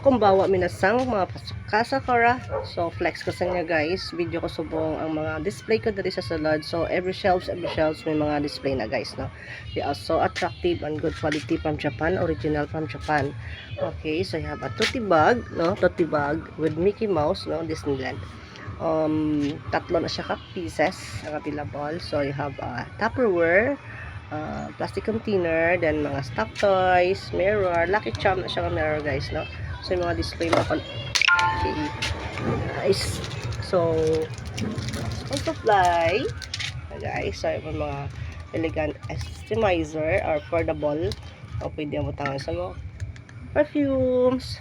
Kumbawa minasang mga kasakara. So flex ko sa inyo guys. Video ko subong ang mga display ko dali sa sulod. So every shelves may mga display na guys, no. They are so attractive and good quality from Japan, original from Japan. Okay, so I have a tote bag, no, tote bag with Mickey Mouse, no, Disneyland. Tatlo na siya ka pieces available. So you have a Tupperware, plastic container, then mga stock toys, mirror, Lucky Charm na siya ka mirror guys, no. So yung mga display mo okay, guys. So also fly guys. So yung mga elegant atomizer or affordable o pwede mo tangan sa mga perfumes.